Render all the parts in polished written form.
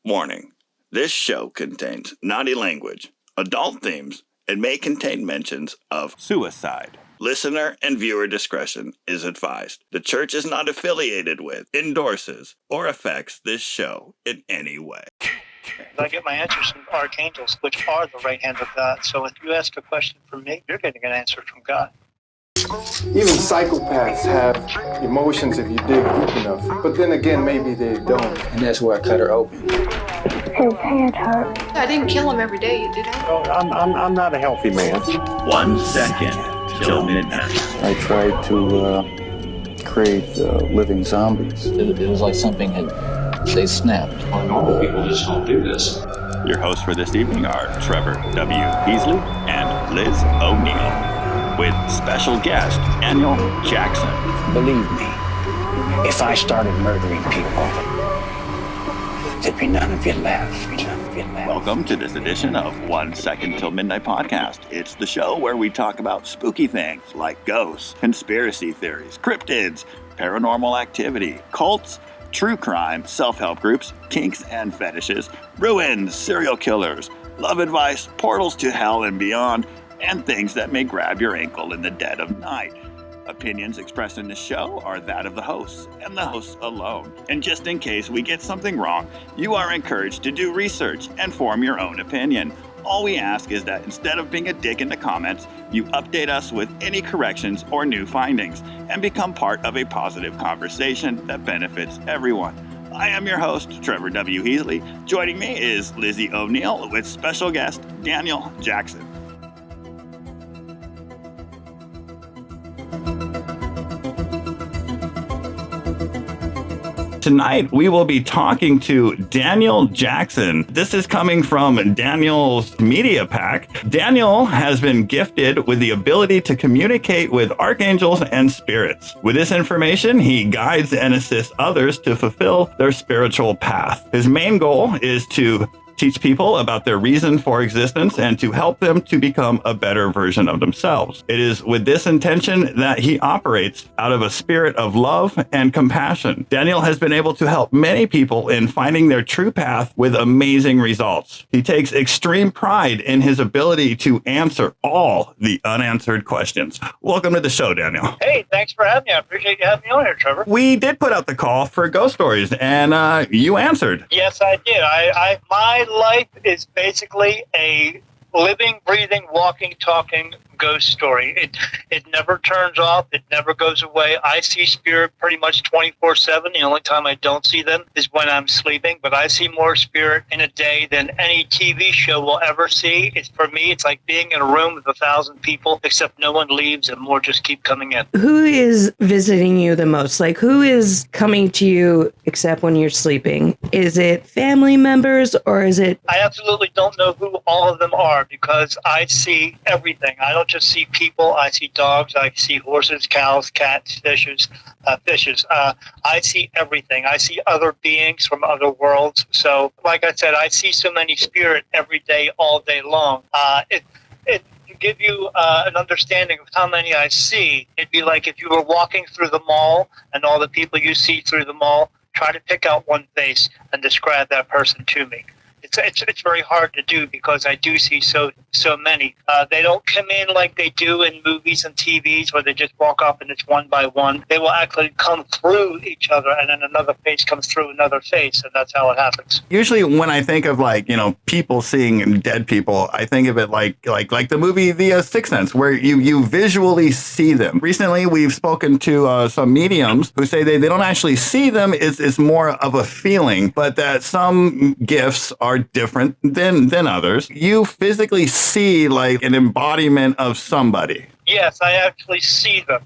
Warning. This show contains naughty language, adult themes, and may contain mentions of suicide. Listener and viewer discretion is advised. The church is not affiliated with, endorses, or affects this show in any way. I get my answers from archangels, which are the right hand of God. So if you ask a question from me, you're getting an answer from God. Even psychopaths have emotions if you dig deep enough. But then again, maybe they don't. And that's where I cut her open. His hand hurt. I didn't kill him every day, did I? Oh, I'm not a healthy man. 1 second till midnight. I tried to create living zombies. It was like something they snapped. Well, normal people just don't do this. Your hosts for this evening are Trevor W. Heasley and Liz O'Neill, with special guest Daniel Jackson. Believe me, if I started murdering people, there'd be none of you left. Welcome to this edition of 1 Second Till Midnight podcast. It's the show where we talk about spooky things like ghosts, conspiracy theories, cryptids, paranormal activity, cults, true crime, self-help groups, kinks and fetishes, ruins, serial killers, love advice, portals to hell and beyond, and things that may grab your ankle in the dead of night. Opinions expressed in this show are that of the hosts, and the hosts alone. And just in case we get something wrong, you are encouraged to do research and form your own opinion. All we ask is that instead of being a dick in the comments, you update us with any corrections or new findings, and become part of a positive conversation that benefits everyone. I am your host, Trevor W. Heasley. Joining me is Lizzie O'Neill with special guest Daniel Jackson. Tonight, we will be talking to Daniel Jackson. This is coming from Daniel's media pack. Daniel has been gifted with the ability to communicate with archangels and spirits. With this information, he guides and assists others to fulfill their spiritual path. His main goal is to teach people about their reason for existence and to help them to become a better version of themselves. It is with this intention that he operates out of a spirit of love and compassion. Daniel has been able to help many people in finding their true path with amazing results. He takes extreme pride in his ability to answer all the unanswered questions. Welcome to the show, Daniel. Hey, thanks for having me. I appreciate you having me on here, Trevor. We did put out the call for ghost stories, and you answered. Yes, I did. My life is basically a living, breathing, walking, talking ghost story. It never turns off. It never goes away. I see spirit pretty much 24/7. The only time I don't see them is when I'm sleeping, but I see more spirit in a day than any TV show will ever see. For me, it's like being in a room with 1,000 people, except no one leaves and more just keep coming in. Who is visiting you the most? Like, who is coming to you except when you're sleeping? Is it family members or is it... I absolutely don't know who all of them are because I see everything. I don't just see people. I see dogs. I see horses, cows, cats, fishes. I see everything. I see other beings from other worlds. So, like I said, I see so many spirit every day, all day long. To give you an understanding of how many I see, it'd be like if you were walking through the mall and all the people you see through the mall, try to pick out one face and describe that person to me. It's very hard to do because I do see so many. They don't come in like they do in movies and TVs where they just walk up and it's one by one. They will actually come through each other and then another face comes through another face, and that's how it happens. Usually when I think of people seeing dead people, I think of it like the movie The Sixth Sense, where you visually see them. Recently, we've spoken to some mediums who say they don't actually see them. It's more of a feeling, but that some gifts are different than others. You physically see like an embodiment of somebody. Yes, I actually see them.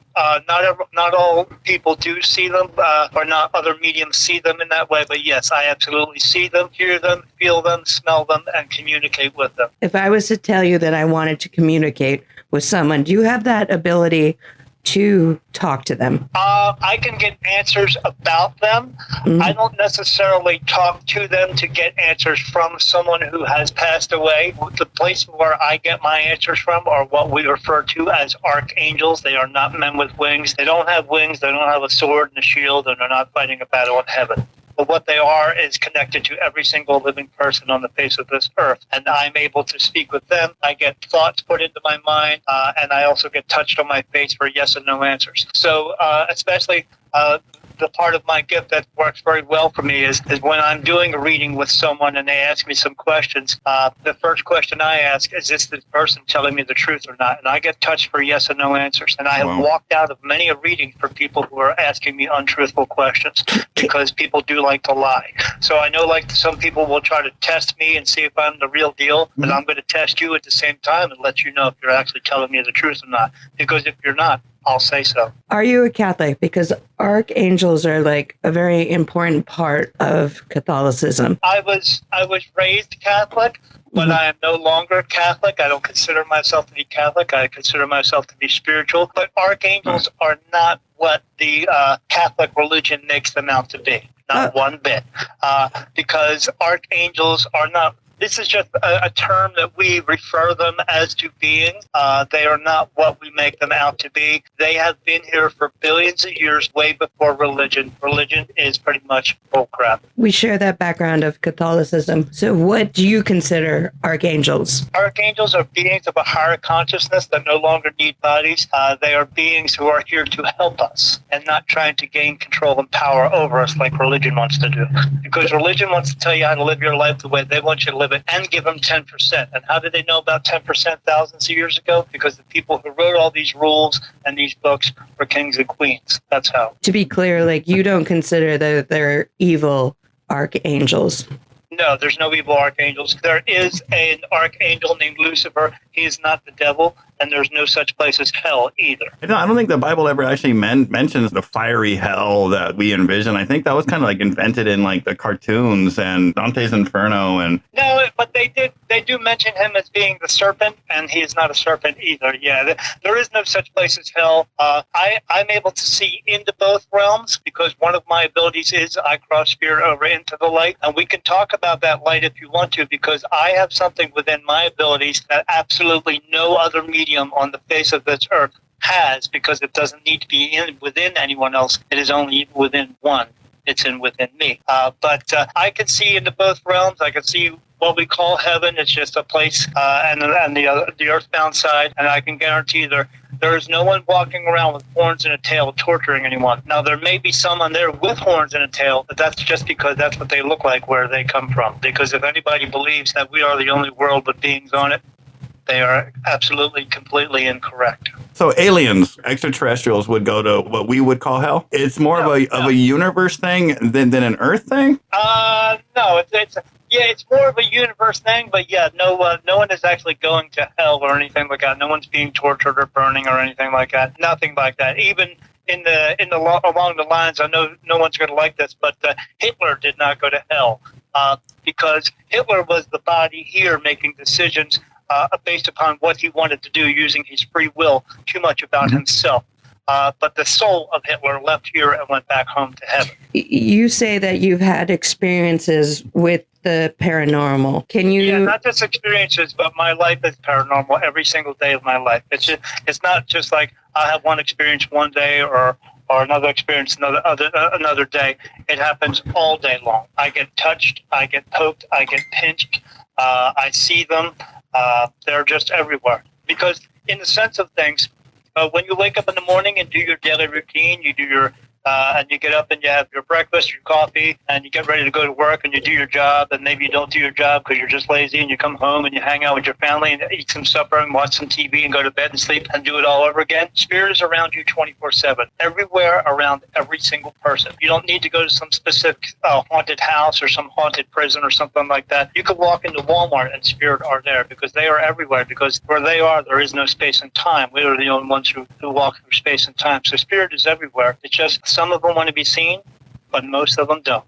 Not all people do see them, or not other mediums see them in that way, but yes, I absolutely see them, hear them, feel them, smell them, and communicate with them. If I was to tell you that I wanted to communicate with someone, do you have that ability to talk to them? I can get answers about them. Mm-hmm. I don't necessarily talk to them to get answers from someone who has passed away. The place where I get my answers from are what we refer to as archangels. They are not men with wings. They don't have wings. They don't have a sword and a shield, and they're not fighting a battle in heaven. but what they are is connected to every single living person on the face of this earth. And I'm able to speak with them. I get thoughts put into my mind, and I also get touched on my face for yes and no answers. So especially the part of my gift that works very well for me is when I'm doing a reading with someone and they ask me some questions, the first question I ask is this person telling me the truth or not? And I get touched for yes and no answers. And I have walked out of many a reading for people who are asking me untruthful questions because people do like to lie. So I know like some people will try to test me and see if I'm the real deal, but I'm going to test you at the same time and let you know if you're actually telling me the truth or not. Because if you're not, I'll say so. Are you a Catholic? Because archangels are like a very important part of Catholicism. I was raised Catholic, but I am no longer Catholic. I don't consider myself to be Catholic. I consider myself to be spiritual. But archangels are not what the Catholic religion makes them out to be. Not one bit. Because archangels are not... This is just a term that we refer them as to beings. They are not what we make them out to be. They have been here for billions of years, way before religion. Religion is pretty much bullcrap. We share that background of Catholicism. So what do you consider archangels? Archangels are beings of a higher consciousness that no longer need bodies. They are beings who are here to help us and not trying to gain control and power over us like religion wants to do. Because religion wants to tell you how to live your life the way they want you to live it and give them 10%. And how did they know about 10% thousands of years ago? Because the people who wrote all these rules and these books were kings and queens. That's how. To be clear, like you don't consider that they're evil archangels. No, there's no evil archangels. There is an archangel named Lucifer. He is not the devil, and there's no such place as hell either. I don't think the Bible ever actually mentions the fiery hell that we envision. I think that was kind of like invented in like the cartoons and Dante's Inferno. And no, but they do mention him as being the serpent, and he is not a serpent either. Yeah, there is no such place as hell. I'm able to see into both realms because one of my abilities is I cross spirit over into the light, and we can talk about that light if you want to, because I have something within my abilities that absolutely no other medium on the face of this earth has, because it doesn't need to be within anyone else. It is only within one. It's within me. But I can see into both realms. I can see what we call heaven. It's just a place, and the earthbound side. And I can guarantee there is no one walking around with horns and a tail torturing anyone. Now, there may be someone there with horns and a tail, but that's just because that's what they look like where they come from. Because if anybody believes that we are the only world with beings on it, they are absolutely, completely incorrect. So aliens, extraterrestrials would go to what we would call hell? It's more of a universe thing than an Earth thing? No, it's more of a universe thing, but yeah, no one is actually going to hell or anything like that. No one's being tortured or burning or anything like that. Nothing like that. Even along the lines, I know no one's going to like this, but Hitler did not go to hell because Hitler was the body here making decisions based upon what he wanted to do using his free will, too much about himself. But the soul of Hitler left here and went back home to heaven. You say that you've had experiences with the paranormal. Can you... Yeah, not just experiences, but my life is paranormal every single day of my life. It's not just like I have one experience one day or another experience another day. It happens all day long. I get touched, I get poked, I get pinched, I see them. They're just everywhere. Because in the sense of things, when you wake up in the morning and do your daily routine, you do your and you get up and you have your breakfast, your coffee, and you get ready to go to work and you do your job, and maybe you don't do your job because you're just lazy, and you come home and you hang out with your family and eat some supper and watch some TV and go to bed and sleep and do it all over again. Spirit is around you 24/7, everywhere around every single person. You don't need to go to some specific haunted house or some haunted prison or something like that. You could walk into Walmart and spirit are there because they are everywhere, because where they are, there is no space and time. We are the only ones who walk through space and time. So spirit is everywhere. It's just some of them want to be seen, but most of them don't.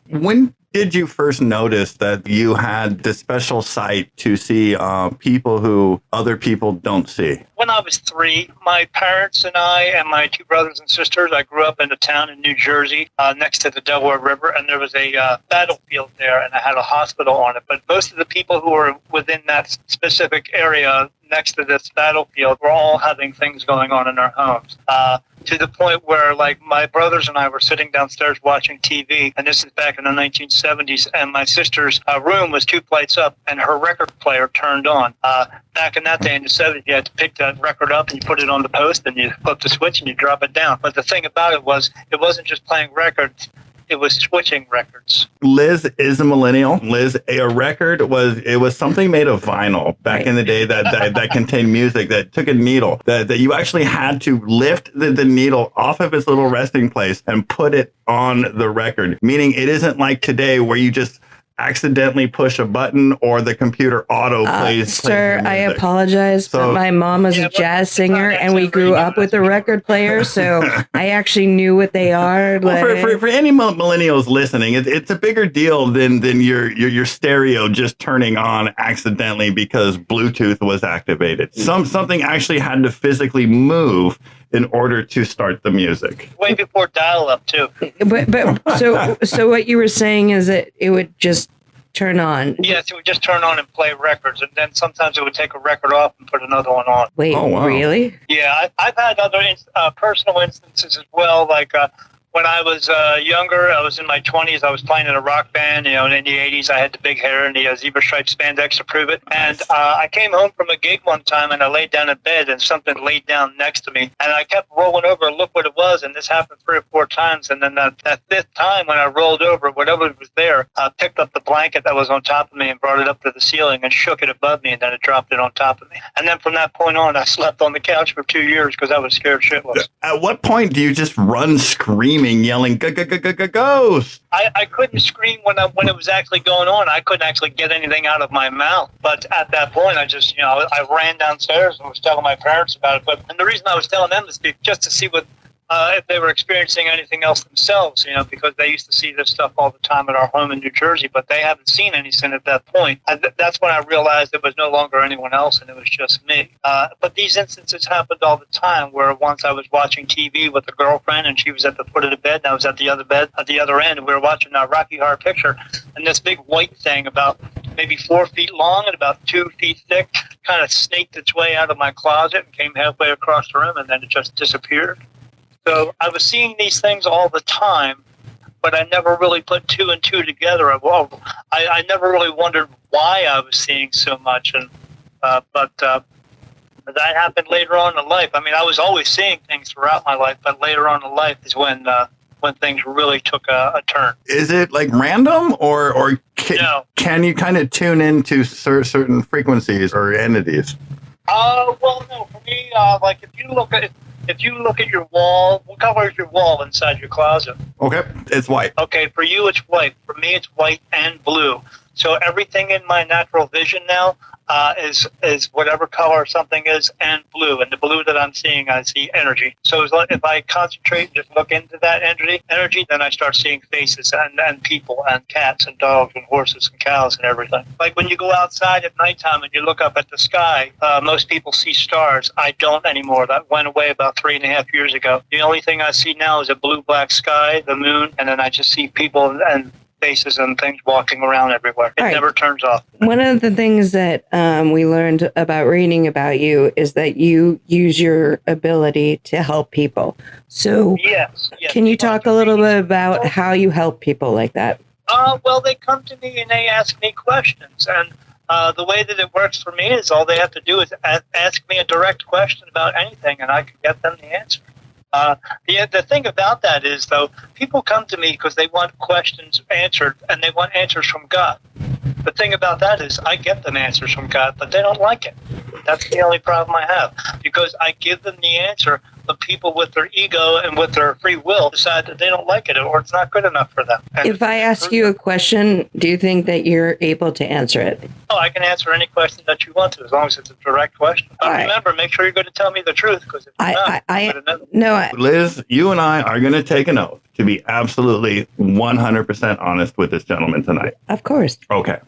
When did you first notice that you had this special sight to see people who other people don't see? When I was 3, my parents and I and my 2 brothers and sisters, I grew up in a town in New Jersey next to the Delaware River, and there was a battlefield there, and I had a hospital on it. But most of the people who were within that specific area next to this battlefield were all having things going on in their homes. to the point where, like, my brothers and I were sitting downstairs watching TV, and this is back in the 1970s, and my sister's room was 2 flights up, and her record player turned on. Back in that day in the 70s, you had to pick that record up and you put it on the post and you flip the switch and you drop it down. But the thing about it was, it wasn't just playing records. It was switching records. Liz is a millennial. Liz, a record was something made of vinyl back in the day that contained music, that took a needle, that you actually had to lift the needle off of its little resting place and put it on the record. Meaning it isn't like today where you just accidentally push a button or the computer auto plays. Sir, I apologize, but my mom was a jazz singer and we grew up with a record player, so I actually knew what they are. Well, for any millennials listening, it's a bigger deal than your stereo just turning on accidentally because Bluetooth was activated. Something actually had to physically move in order to start the music. Way before dial-up, too. But so what you were saying is that it would just turn on? Yes, it would just turn on and play records, and then sometimes it would take a record off and put another one on. Wait, really? Yeah, I've had other personal instances as well, like when I was younger, I was in my 20s, I was playing in a rock band, and in the 80s, I had the big hair and the zebra stripe spandex to prove it. And I came home from a gig one time, and I laid down in bed, and something laid down next to me. And I kept rolling over and look what it was, and this happened 3 or 4 times. And then that 5th time when I rolled over, whatever was there, picked up the blanket that was on top of me and brought it up to the ceiling and shook it above me, and then it dropped it on top of me. And then from that point on, I slept on the couch for 2 years because I was scared shitless. At what point do you just run screaming, yelling, ghost? I couldn't scream when it was actually going on. I couldn't actually get anything out of my mouth. But at that point, I just, I ran downstairs and was telling my parents about it. And the reason I was telling them is just to see what, if they were experiencing anything else themselves, because they used to see this stuff all the time at our home in New Jersey, but they haven't seen anything at that point. And that's when I realized it was no longer anyone else and it was just me. But these instances happened all the time, where once I was watching TV with a girlfriend and she was at the foot of the bed and I was at the other end, and we were watching a Rocky Horror Picture, and this big white thing about maybe 4 feet long and about 2 feet thick kind of snaked its way out of my closet and came halfway across the room, and then it just disappeared. So I was seeing these things all the time, but I never really put 2 and 2 together. I never really wondered why I was seeing so much, and but that happened later on in life. I mean, I was always seeing things throughout my life, but later on in life is when things really took a turn. Is it like random, or can you kind of tune into certain frequencies or entities? Well, no. For me, like if you look at your wall, what color is your wall inside your closet? Okay, it's white. Okay, for you it's white. For me it's white and blue. So everything in my natural vision now is whatever color something is and blue. And the blue that I'm seeing, I see energy. So if I concentrate and just look into that energy, then I start seeing faces and people and cats and dogs and horses and cows and everything. Like when you go outside at nighttime and you look up at the sky, most people see stars. I don't anymore. That went away about 3.5 years ago. The only thing I see now is a blue-black sky, the moon, and then I just see people and faces and things walking around everywhere. It never turns off. One of the things that we learned about reading about you is that you use your ability to help people. So yes. Can you talk a little bit about how you help people like that? Well, they come to me and they ask me questions. And the way that it works for me is all they have to do is ask me a direct question about anything, and I can get them the answer. The thing about that is, though, people come to me because they want questions answered, and they want answers from God. The thing about that is I get them answers from God, but they don't like it. That's the only problem I have, because I give them the answer, but people with their ego and with their free will decide that they don't like it or it's not good enough for them. And if I ask you a question, do you think that you're able to answer it? Oh, I can answer any question that you want to, as long as it's a direct question. But remember, make sure you're going to tell me the truth, because if you're not, Liz, you and I are going to take an oath to be absolutely 100% honest with this gentleman tonight. Of course. Okay.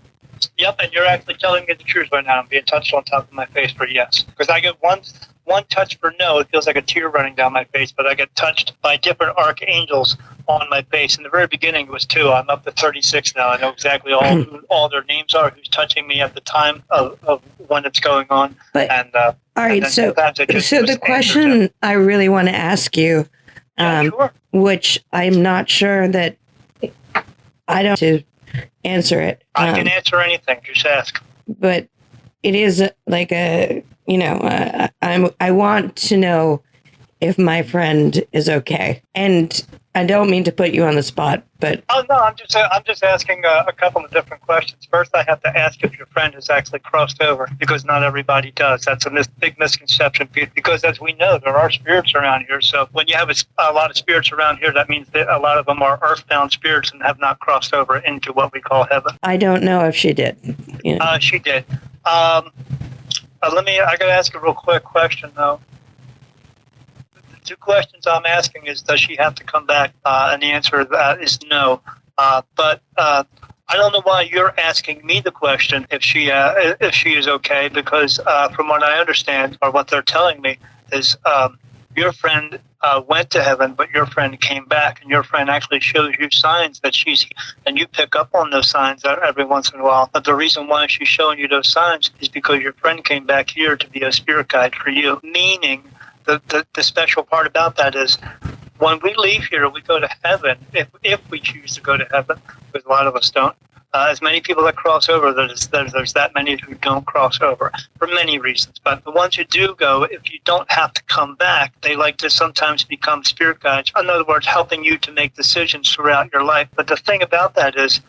Yep, and you're actually telling me the truth right now. I'm being touched on top of my face for yes. Because I get one touch for no, it feels like a tear running down my face, but I get touched by different archangels on my face. In the very beginning, it was 2. I'm up to 36 now. I know exactly all their names are, who's touching me at the time of when it's going on. But, and all right, so the question I really want to ask you, sure. which I'm not sure that I don't to answer it. I can answer anything. Just ask. But it is like I want to know if my friend is okay. And I don't mean to put you on the spot, but... Oh, no, I'm just asking a couple of different questions. First, I have to ask if your friend has actually crossed over, because not everybody does. That's a big misconception, because as we know, there are spirits around here. So when you have a lot of spirits around here, that means that a lot of them are earthbound spirits and have not crossed over into what we call heaven. I don't know if she did. Yeah. She did. I got to ask a real quick question, though. The 2 questions I'm asking is, does she have to come back? And the answer to that is no. But I don't know why you're asking me the question if she is okay, because from what I understand, or what they're telling me, is your friend went to heaven, but your friend came back, and your friend actually shows you signs that she's, and you pick up on those signs every once in a while. But the reason why she's showing you those signs is because your friend came back here to be a spirit guide for you, meaning the special part about that is when we leave here, we go to heaven, if we choose to go to heaven, because a lot of us don't. As many people that cross over, there's that many who don't cross over for many reasons. But the ones who do go, if you don't have to come back, they like to sometimes become spirit guides. In other words, helping you to make decisions throughout your life. But the thing about that is,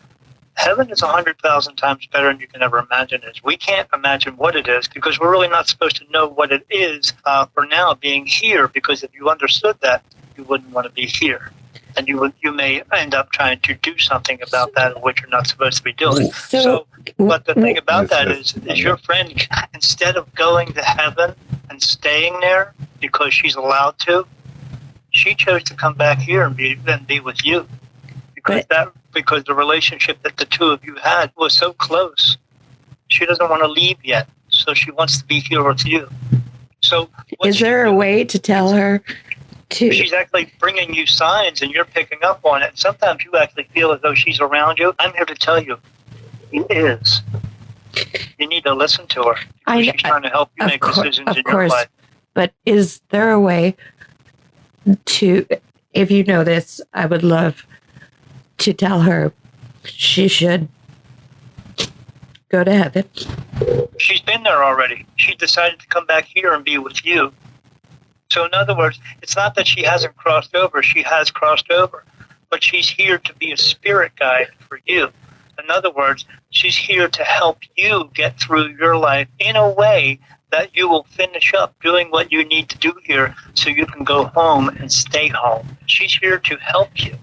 heaven is 100,000 times better than you can ever imagine it is. We can't imagine what it is because we're really not supposed to know what it is for now being here, because if you understood that, you wouldn't want to be here. And you may end up trying to do something about that, which you're not supposed to be doing. But the thing about that is your friend, instead of going to heaven and staying there because she's allowed to, she chose to come back here and be with you. Because the relationship that the 2 of you had was so close. She doesn't want to leave yet, so she wants to be here with you. So, is there a way to tell her to? She's actually bringing you signs, and you're picking up on it. Sometimes you actually feel as though she's around you. I'm here to tell you, she is. You need to listen to her. She's trying to help you make decisions in your life. But is there a way to? If you know this, I would love to tell her she should go to heaven. She's been there already. She decided to come back here and be with you. So in other words, it's not that she hasn't crossed over. She has crossed over. But she's here to be a spirit guide for you. In other words, she's here to help you get through your life in a way that you will finish up doing what you need to do here so you can go home and stay home. She's here to help you.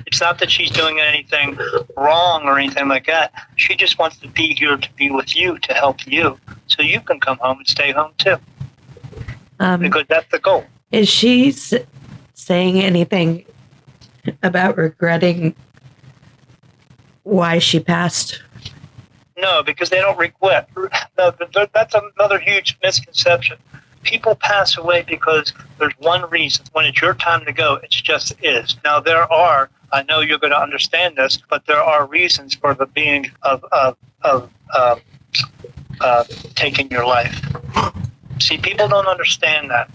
It's not that she's doing anything wrong or anything like that. She just wants to be here to be with you, to help you, so you can come home and stay home too. Because that's the goal. Is she saying anything about regretting why she passed? No, because they don't regret. No, that's another huge misconception. People pass away because there's one reason. When it's your time to go, it just is. Now, there are, I know you're going to understand this, but there are reasons for the being of taking your life. See, people don't understand that.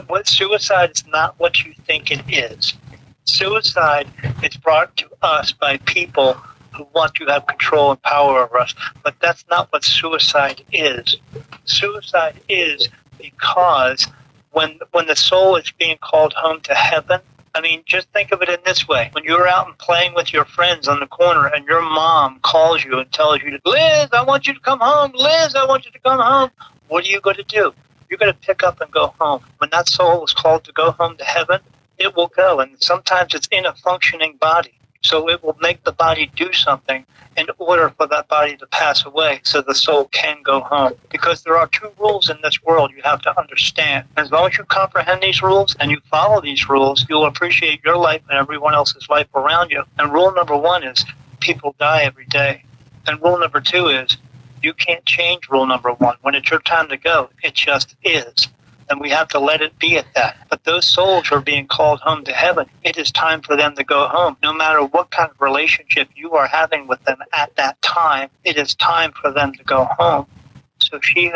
What suicide is not what you think it is. Suicide is brought to us by people who want to have control and power over us, but that's not what suicide is. Suicide is because when the soul is being called home to heaven, I mean, just think of it in this way. When you're out and playing with your friends on the corner and your mom calls you and tells you, Liz, I want you to come home. Liz, I want you to come home. What are you going to do? You're going to pick up and go home. When that soul is called to go home to heaven, it will go. And sometimes it's in a functioning body. So it will make the body do something in order for that body to pass away so the soul can go home. Because there are 2 rules in this world you have to understand. As long as you comprehend these rules and you follow these rules, you'll appreciate your life and everyone else's life around you. And rule number 1 is people die every day. And rule number 2 is you can't change rule number 1. When it's your time to go, it just is. then we have to let it be at that. But those souls are being called home to heaven. It is time for them to go home. No matter what kind of relationship you are having with them at that time, it is time for them to go home. So she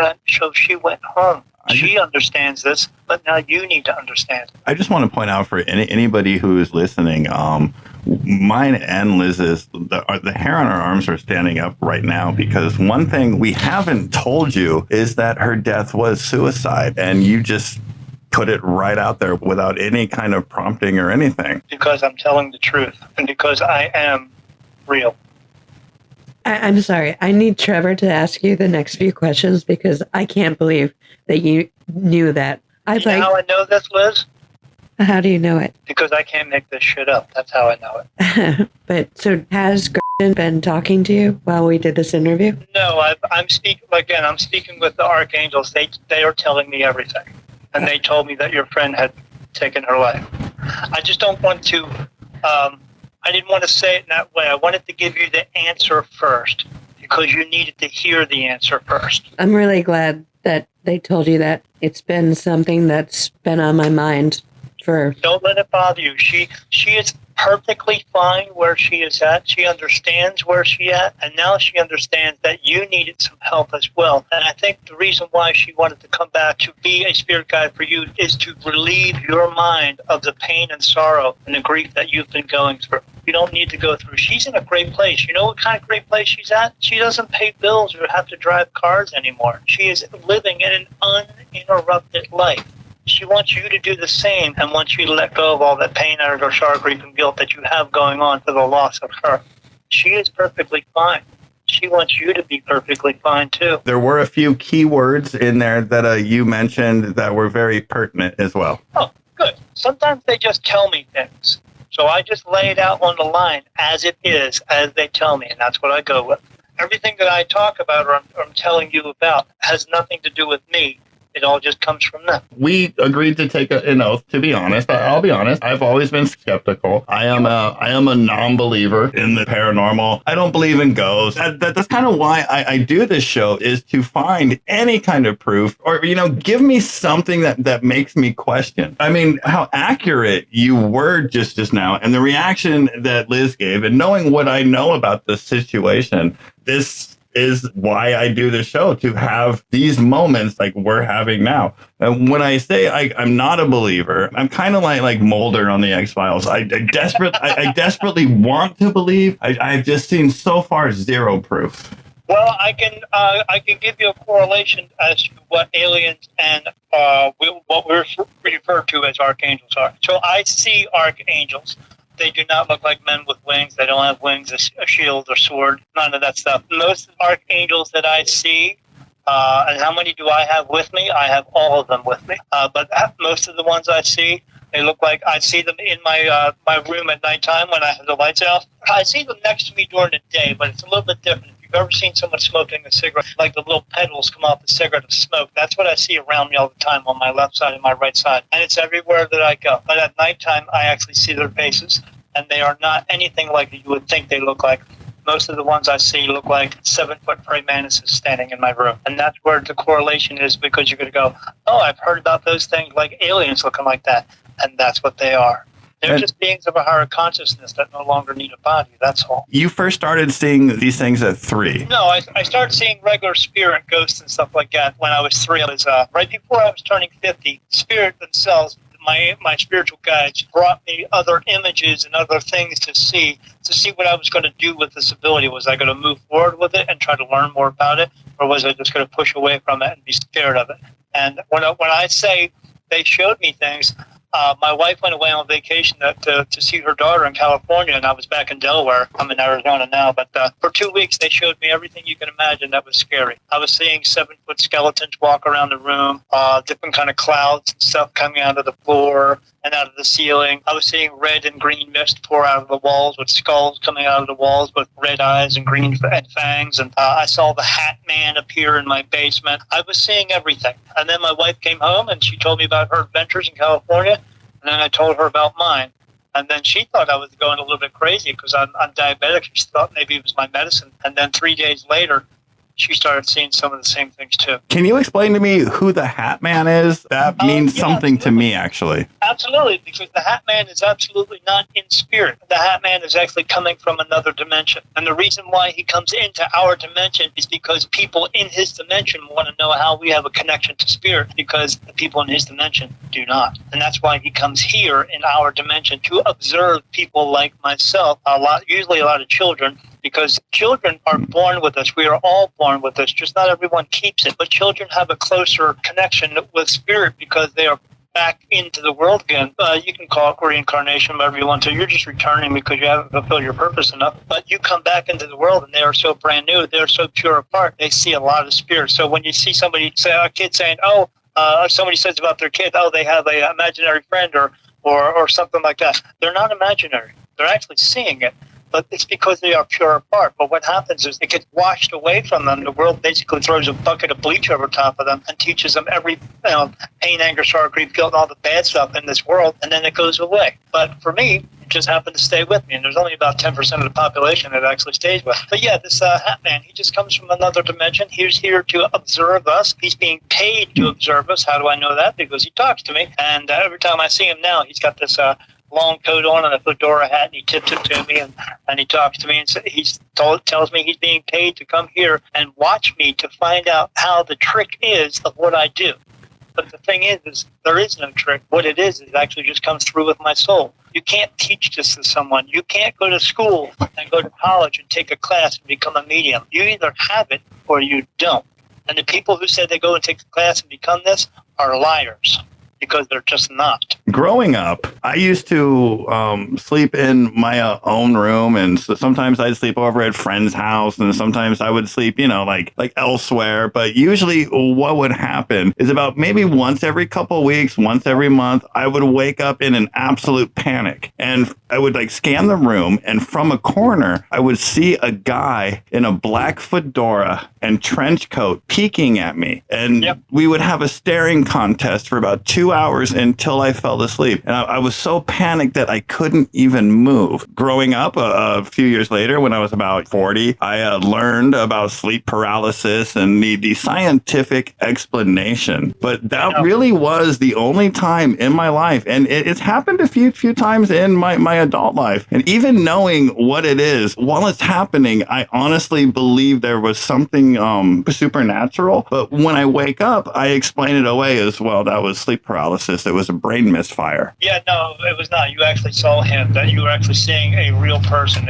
went home. She understands this, but now you need to understand it. I just want to point out for anybody who is listening, mine and Liz's, the hair on our arms are standing up right now because one thing we haven't told you is that her death was suicide, and you just put it right out there without any kind of prompting or anything. Because I'm telling the truth, and because I am real. I'm sorry. I need Trevor to ask you the next few questions because I can't believe that you knew that. You know how I know this, Liz? How do you know it? Because I can't make this shit up. That's how I know it. But so has Gretchen been talking to you while we did this interview? No, I'm speaking again. I'm speaking with the archangels. They are telling me everything, and they told me that your friend had taken her life. I just don't want to. I didn't want to say it in that way. I wanted to give you the answer first because you needed to hear the answer first. I'm really glad that they told you that. It's been something that's been on my mind for... Don't let it bother you. She is perfectly fine where she is at. She understands where she at, and now she understands that you needed some help as well. And I think the reason why she wanted to come back to be a spirit guide for you is to relieve your mind of the pain and sorrow and the grief that you've been going through. You don't need to go through. She's in a great place. You know what kind of great place she's at? She doesn't pay bills or have to drive cars anymore. She is living in an uninterrupted life. She wants you to do the same and wants you to let go of all that pain, anger, sorrow, grief, and guilt that you have going on for the loss of her. She is perfectly fine. She wants you to be perfectly fine, too. There were a few key words in there that you mentioned that were very pertinent as well. Oh, good. Sometimes they just tell me things. So I just lay it out on the line as it is, as they tell me, and that's what I go with. Everything that I talk about or I'm telling you about has nothing to do with me. It all just comes from them. We agreed to take an oath, to be honest. I'll be honest. I've always been skeptical. I am a non-believer in the paranormal. I don't believe in ghosts. That's kind of why I do this show, is to find any kind of proof or, give me something that makes me question. I mean, how accurate you were just now and the reaction that Liz gave and knowing what I know about the situation, this is why I do the show, to have these moments like we're having now. And when I say I'm not a believer, I'm kind of like Mulder on the X-Files. I desperately want to believe. I've just seen so far zero proof. Well, I can give you a correlation as to what aliens and what we refer to as archangels are. So I see archangels. They do not look like men with wings. They don't have wings, a shield, or sword. None of that stuff. Most archangels that I see, and how many do I have with me? I have all of them with me. But most of the ones I see, they look like I see them in my room at nighttime when I have the lights out. I see them next to me during the day, but it's a little bit different. If you've ever seen someone smoking a cigarette, like the little petals come off the cigarette of smoke, that's what I see around me all the time on my left side and my right side. And it's everywhere that I go. But at nighttime, I actually see their faces, and they are not anything like you would think they look like. Most of the ones I see look like 7-foot praying mantises standing in my room. And that's where the correlation is, because you're going to go, oh, I've heard about those things like aliens looking like that. And that's what they are. They're just beings of a higher consciousness that no longer need a body. That's all. You first started seeing these things at 3. No, I started seeing regular spirit ghosts and stuff like that when I was 3. It was right before I was turning 50. Spirit themselves, my spiritual guides, brought me other images and other things to see what I was going to do with this ability. Was I going to move forward with it and try to learn more about it, or was I just going to push away from it and be scared of it? And when I say they showed me things, my wife went away on vacation to see her daughter in California, and I was back in Delaware. I'm in Arizona now, but for 2 weeks they showed me everything you can imagine that was scary. I was seeing 7-foot skeletons walk around the room, different kind of clouds and stuff coming out of the floor and out of the ceiling. I was seeing red and green mist pour out of the walls, with skulls coming out of the walls with red eyes and green fangs. And I saw the Hat Man appear in my basement. I was seeing everything. And then my wife came home and she told me about her adventures in California. And then I told her about mine. And then she thought I was going a little bit crazy because I'm diabetic. She thought maybe it was my medicine. And then 3 days later, she started seeing some of the same things too. Can you explain to me who the Hat Man is? That means something to me, actually. Absolutely, because the Hat Man is absolutely not in spirit. The Hat Man is actually coming from another dimension. And the reason why he comes into our dimension is because people in his dimension want to know how we have a connection to spirit, because the people in his dimension do not. And that's why he comes here in our dimension to observe people like myself, usually a lot of children, because children are born with us. We are all born with us, just not everyone keeps it. But children have a closer connection with spirit because they are back into the world again. You can call it reincarnation, whatever you want to. You're just returning because you haven't fulfilled your purpose enough. But you come back into the world and they are so brand new. They're so pure apart. They see a lot of spirit. So when you see somebody say, a kid saying, somebody says about their kid, they have an imaginary friend or something like that. They're not imaginary. They're actually seeing it. But it's because they are pure apart. But what happens is it gets washed away from them. The world basically throws a bucket of bleach over top of them and teaches them every pain, anger, sorrow, grief, guilt, and all the bad stuff in this world, and then it goes away. But for me, it just happened to stay with me, and there's only about 10% of the population that actually stays with. But yeah, this Hat Man, he just comes from another dimension. He's here to observe us. He's being paid to observe us. How do I know that? Because he talks to me, and every time I see him now, he's got this long coat on and a fedora hat, and he tips it to me and he talks to me and tells me he's being paid to come here and watch me to find out how the trick is of what I do. But the thing is there is no trick. What it is actually just comes through with my soul. You can't teach this to someone. You can't go to school and go to college and take a class and become a medium. You either have it or you don't. And the people who said they go and take the class and become this are liars, because they're just not. Growing up, I used to sleep in my own room, and so sometimes I'd sleep over at friend's house, and sometimes I would sleep, like elsewhere. But usually what would happen is about maybe once every couple of weeks, once every month, I would wake up in an absolute panic, and I would scan the room, and from a corner, I would see a guy in a black fedora and trench coat peeking at me. And we would have a staring contest for about 2 hours until I fell asleep. And I was so panicked that I couldn't even move. Growing up, a few years later, when I was about 40, I learned about sleep paralysis and the scientific explanation. But that really was the only time in my life. And it's happened a few times in my adult life. And even knowing what it is, while it's happening, I honestly believe there was something supernatural. But when I wake up, I explain it away as, well, that was sleep paralysis. It was a brain misfire. Yeah, no, it was not. You actually saw him, that you were actually seeing a real person.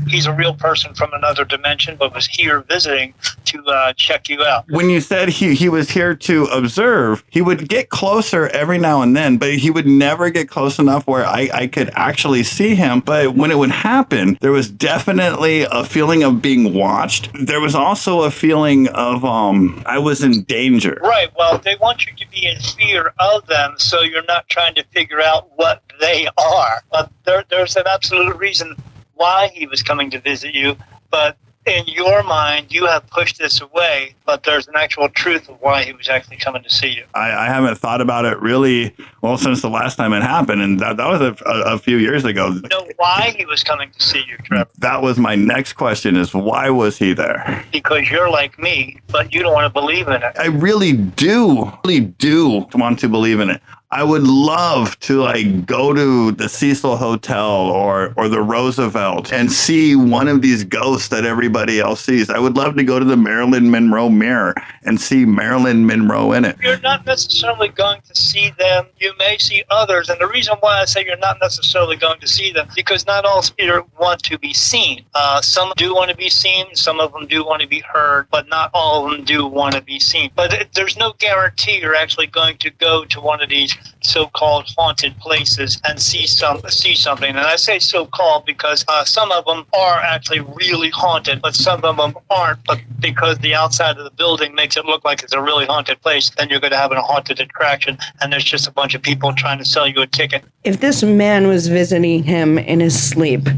He's a real person from another dimension, but was here visiting to check you out. When you said he was here to observe, he would get closer every now and then, but he would never get close enough where I could actually see him. But when it would happen, there was definitely a feeling of being watched. There was also a feeling of I was in danger. Right. Well, they want you to be in fear of them, so you're not trying to figure out what they are. But there's an absolute reason why he was coming to visit you, but in your mind, you have pushed this away, but there's an actual truth of why he was actually coming to see you. I haven't thought about it really, since the last time it happened, and that was a few years ago. You know why he was coming to see you, Trevor? That was my next question, is why was he there? Because you're like me, but you don't want to believe in it. I really do want to believe in it. I would love to go to the Cecil Hotel or the Roosevelt and see one of these ghosts that everybody else sees. I would love to go to the Marilyn Monroe mirror and see Marilyn Monroe in it. You're not necessarily going to see them. You may see others. And the reason why I say you're not necessarily going to see them, because not all spirits want to be seen. Some do want to be seen. Some of them do want to be heard, but not all of them do want to be seen. But there's no guarantee you're actually going to go to one of these so-called haunted places and see something. And I say so-called because some of them are actually really haunted, but some of them aren't. But because the outside of the building makes it look like it's a really haunted place, then you're going to have a haunted attraction, and there's just a bunch of people trying to sell you a ticket. If this man was visiting him in his sleep,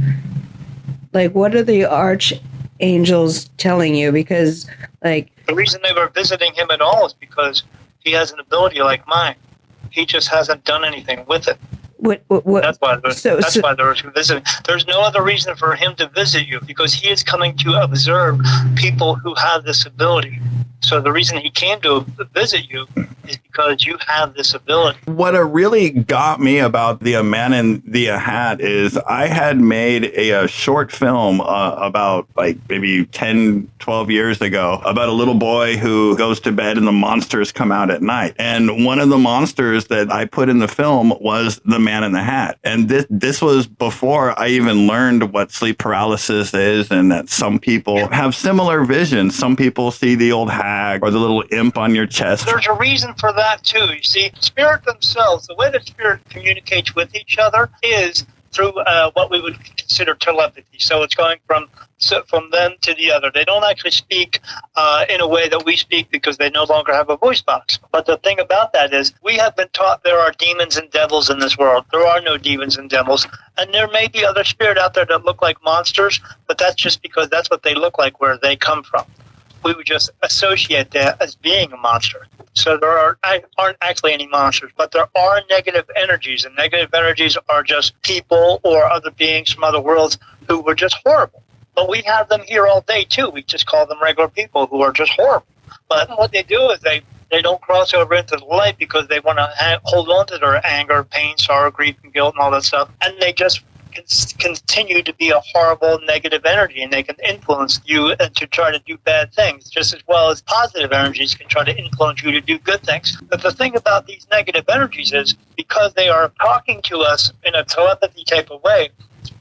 what are the archangels telling you? Because, the reason they were visiting him at all is because he has an ability like mine. He just hasn't done anything with it. What? That's why they're visiting. There's no other reason for him to visit you, because he is coming to observe people who have this ability. So the reason he came to visit you is because you have this ability. What really got me about the Man in the Hat is I had made a short film about like maybe 10, 12 years ago about a little boy who goes to bed and the monsters come out at night. And one of the monsters that I put in the film was the Man in the Hat. And this was before I even learned what sleep paralysis is, and that some people have similar visions. Some people see the old hag or the little imp on your chest. There's a reason for that too. You see, spirit themselves, the way that spirit communicates with each other is through what we would consider telepathy. So it's going from them to the other. They don't actually speak in a way that we speak because they no longer have a voice box. But the thing about that is we have been taught there are demons and devils in this world. There are no demons and devils. And there may be other spirits out there that look like monsters, but that's just because that's what they look like where they come from. We would just associate that as being a monster. So there aren't actually any monsters, but there are negative energies, and negative energies are just people or other beings from other worlds who were just horrible. But we have them here all day too. We just call them regular people who are just horrible. But what they do is they don't cross over into the light because they want to hold on to their anger, pain, sorrow, grief, and guilt and all that stuff, and they just continue to be a horrible negative energy, and they can influence you to try to do bad things just as well as positive energies can try to influence you to do good things. But the thing about these negative energies is because they are talking to us in a telepathy type of way,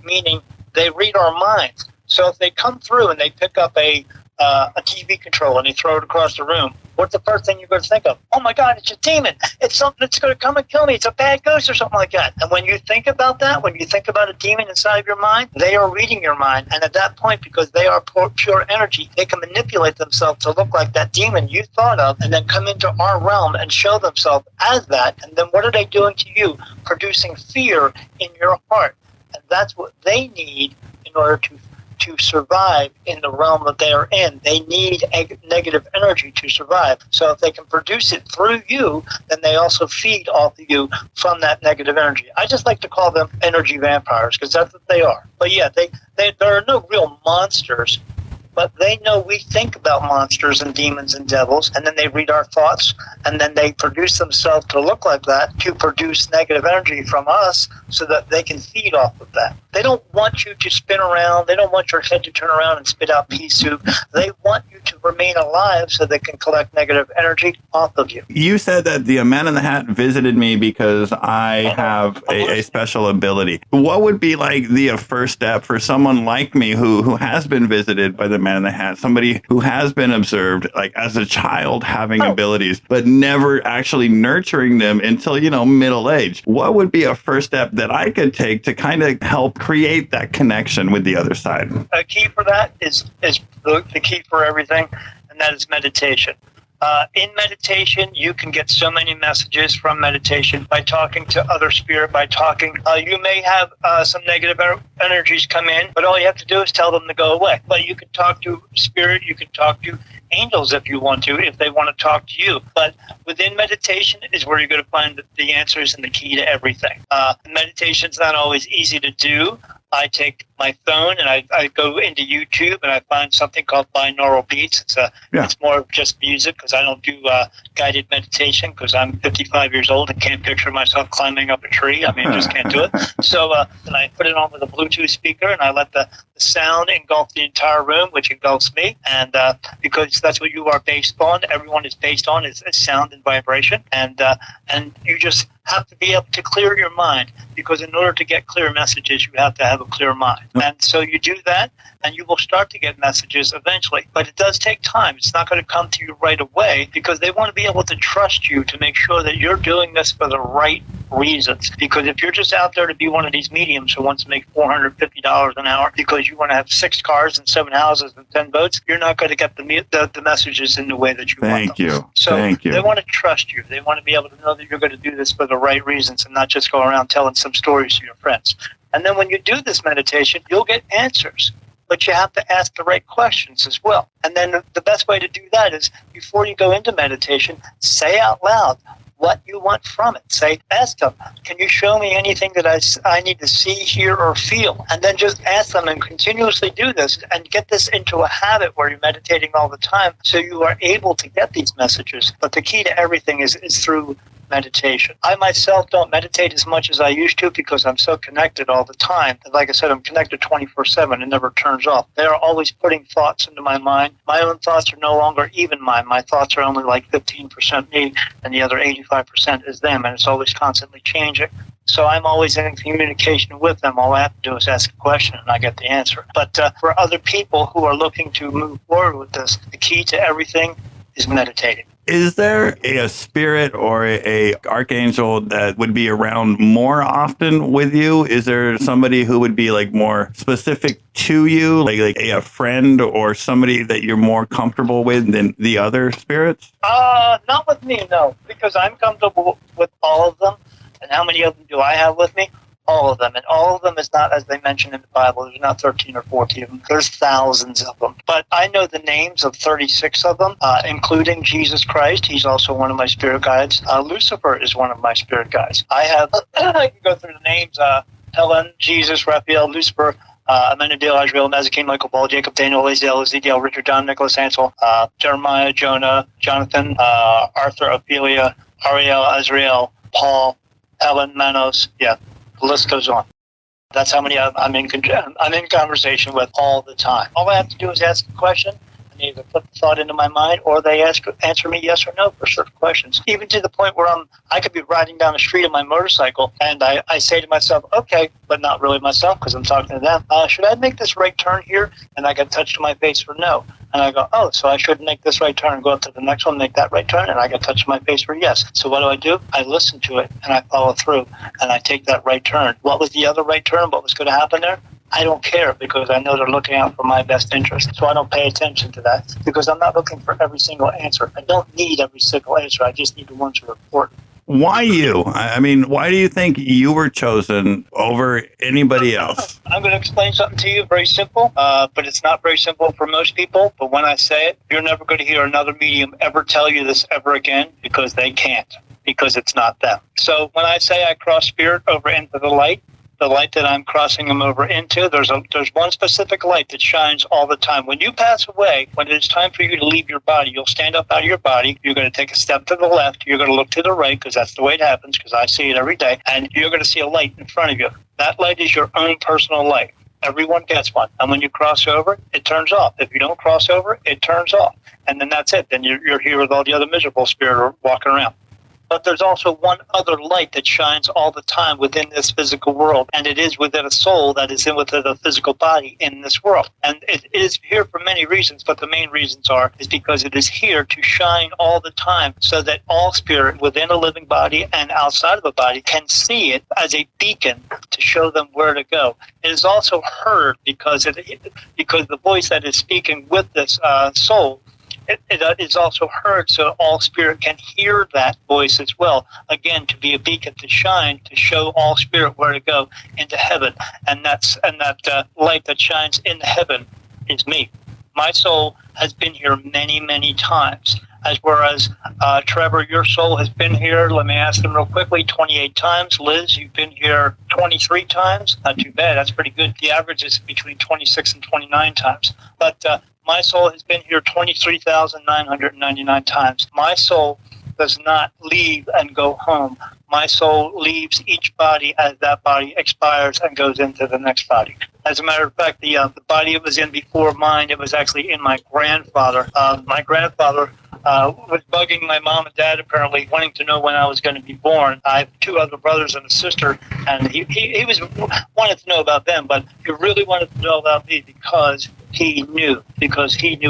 meaning they read our minds. So if they come through and they pick up a TV control and they throw it across the room, what's the first thing you're going to think of? Oh my God, it's a demon. It's something that's going to come and kill me. It's a bad ghost or something like that. And when you think about that, when you think about a demon inside of your mind, they are reading your mind. And at that point, because they are pure energy, they can manipulate themselves to look like that demon you thought of and then come into our realm and show themselves as that. And then what are they doing to you? Producing fear in your heart. And that's what they need in order to survive in the realm that they are in. They need negative energy to survive. So if they can produce it through you, then they also feed off of you from that negative energy. I just like to call them energy vampires because that's what they are. But yeah, there are no real monsters, but they know we think about monsters and demons and devils, and then they read our thoughts, and then they produce themselves to look like that to produce negative energy from us so that they can feed off of that. They don't want you to spin around. They don't want your head to turn around and spit out pea soup. They want you to remain alive so they can collect negative energy off of you. You said that the Man in the Hat visited me because I have a special ability. What would be like the first step for someone like me who has been visited by the Man in the Hat, somebody who has been observed like as a child having abilities, but never actually nurturing them until, middle age? What would be a first step that I could take to kind of help create that connection with the other side? A key for that is the key for everything, and that is meditation. In meditation, you can get so many messages from meditation by talking to other spirit, by talking. You may have some negative energies come in, but all you have to do is tell them to go away. But you can talk to spirit, you can talk to angels if you want to, if they want to talk to you. But within meditation is where you're going to find the answers and the key to everything. Meditation's not always easy to do. I take my phone and I go into YouTube and I find something called binaural beats. It's more of just music because I don't do guided meditation because I'm 55 years old and can't picture myself climbing up a tree. I mean, just can't do it. So then I put it on with a Bluetooth speaker and I let the sound engulf the entire room, which engulfs me. And because that's what you are based on, everyone is based on is sound and vibration. And you just have to be able to clear your mind, because in order to get clear messages, you have to have a clear mind. And so you do that, and you will start to get messages eventually. But it does take time. It's not going to come to you right away, because they want to be able to trust you to make sure that you're doing this for the right reasons. Because if you're just out there to be one of these mediums who wants to make $450 an hour because you want to have 6 cars and 7 houses and 10 boats, you're not going to get the messages in the way that you want them. Thank you. They want to trust you. They want to be able to know that you're going to do this for the right reasons and not just go around telling some stories to your friends. And then when you do this meditation, you'll get answers. But you have to ask the right questions as well. And then the best way to do that is before you go into meditation, say out loud, what you want from it. Ask them, can you show me anything that I need to see, hear, or feel? And then just ask them and continuously do this and get this into a habit where you're meditating all the time so you are able to get these messages. But the key to everything is through meditation. I myself don't meditate as much as I used to because I'm so connected all the time. Like I said, I'm connected 24/7. It never turns off. They're always putting thoughts into my mind. My own thoughts are no longer even mine. My thoughts are only like 15% me, and the other 85% is them, and it's always constantly changing. So I'm always in communication with them. All I have to do is ask a question and I get the answer. But for other people who are looking to move forward with this, the key to everything is meditating. Is there a spirit or a archangel that would be around more often with you? Is there somebody who would be like more specific to you, like a friend or somebody that you're more comfortable with than the other spirits? Not with me, no, because I'm comfortable with all of them. And how many of them do I have with me? All of them. And all of them is not, as they mention in the Bible, there's not 13 or 14 of them. There's thousands of them. But I know the names of 36 of them, including Jesus Christ. He's also one of my spirit guides. Lucifer is one of my spirit guides. I can go through the names, Helen, Jesus, Raphael, Lucifer, Amenadiel, Azrael, Nazakim, Michael, Paul, Jacob, Daniel, Azazel, Ezekiel, Richard, John, Nicholas, Ansel, Jeremiah, Jonah, Jonathan, Arthur, Ophelia, Ariel, Azrael, Paul, Helen, Manos, yeah. The list goes on. That's how many I'm in conversation with all the time. All I have to do is ask a question, and either put the thought into my mind, or they answer me yes or no for certain questions. Even to the point where I could be riding down the street on my motorcycle, and I say to myself, okay, but not really myself because I'm talking to them. Should I make this right turn here? And I get touched to my face for no. And I go, oh, so I should make this right turn and go up to the next one, make that right turn, and I get touched to my face for yes. So what do? I listen to it, and I follow through, and I take that right turn. What was the other right turn? What was going to happen there? I don't care because I know they're looking out for my best interest. So I don't pay attention to that because I'm not looking for every single answer. I don't need every single answer. I just need the ones that are important. Why you? I mean, why do you think you were chosen over anybody else? I'm going to explain something to you, very simple, but it's not very simple for most people. But when I say it, you're never going to hear another medium ever tell you this ever again because they can't, because it's not them. So when I say I cross spirit over into the light that I'm crossing them over into, there's one specific light that shines all the time. When you pass away, when it's time for you to leave your body, you'll stand up out of your body. You're going to take a step to the left. You're going to look to the right because that's the way it happens because I see it every day. And you're going to see a light in front of you. That light is your own personal light. Everyone gets one. And when you cross over, it turns off. If you don't cross over, it turns off. And then that's it. Then you're here with all the other miserable spirits walking around. But there's also one other light that shines all the time within this physical world, and it is within a soul that is within a physical body in this world. And it is here for many reasons, but the main reasons is because it is here to shine all the time so that all spirit within a living body and outside of a body can see it as a beacon to show them where to go. It is also heard because the voice that is speaking with this soul, it is also heard so all spirit can hear that voice as well. Again, to be a beacon to shine, to show all spirit where to go into heaven. And that light that shines in heaven is me. My soul has been here many, many times. Whereas Trevor, your soul has been here, let me ask them real quickly, 28 times. Liz, you've been here 23 times. Not too bad. That's pretty good. The average is between 26 and 29 times. But my soul has been here 23,999 times. My soul does not leave and go home. My soul leaves each body as that body expires and goes into the next body. As a matter of fact, the body it was in before mine, it was actually in my grandfather. My grandfather was bugging my mom and dad, apparently, wanting to know when I was going to be born. I have two other brothers and a sister, and he wanted to know about them, but he really wanted to know about me because he knew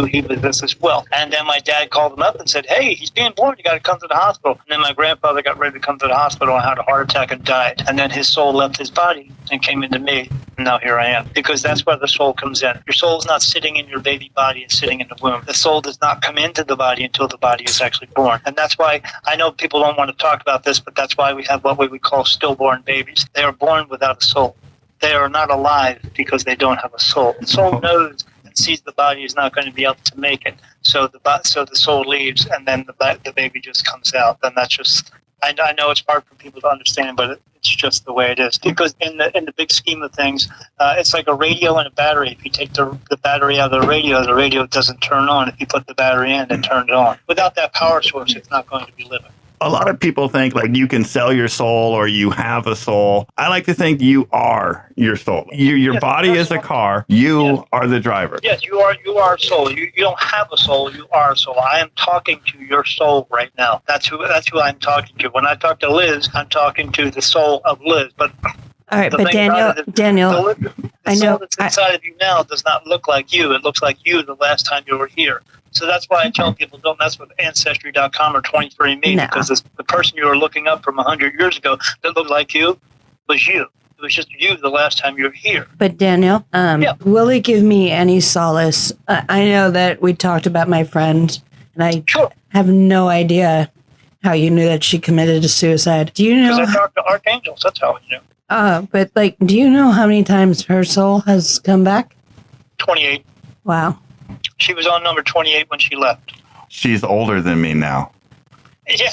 he was this as well. And then my dad called him up and said, hey, he's being born, you got to come to the hospital. And then my grandfather got ready to come to the hospital and had a heart attack and died. And then his soul left his body and came into me. And now here I am. Because that's where the soul comes in. Your soul is not sitting in your baby body and sitting in the womb. The soul does not come into the body until the body is actually born. And that's why, I know people don't want to talk about this, but that's why we have what we would call stillborn babies. They are born without a soul. They are not alive because they don't have a soul. The soul knows and sees the body is not going to be able to make it. So the soul leaves, and then the baby just comes out. And that's just I know it's hard for people to understand, but it's just the way it is. Because in the big scheme of things, it's like a radio and a battery. If you take the battery out of the radio doesn't turn on. If you put the battery in, it turns on. Without that power source, it's not going to be living. A lot of people think like you can sell your soul or you have a soul. I like to think you are your soul. Your body is a car. You are the driver. Yes, you are a soul. You don't have a soul. You are a soul. I am talking to your soul right now. That's who I'm talking to. When I talk to Liz, I'm talking to the soul of Liz. But all right, but Daniel, the soul that's inside of you now does not look like you. It looks like you the last time you were here. So that's why I tell people don't mess with Ancestry.com or 23andMe, because the person you were looking up from 100 years ago that looked like you was you. It was just you the last time you were here. But Daniel, will it give me any solace? I know that we talked about my friend, and I have no idea how you knew that she committed a suicide. Do you know? Because I talked to archangels. That's how I knew. But like, do you know how many times her soul has come back? 28. Wow. She was on number 28 when she left. She's older than me now. Yeah,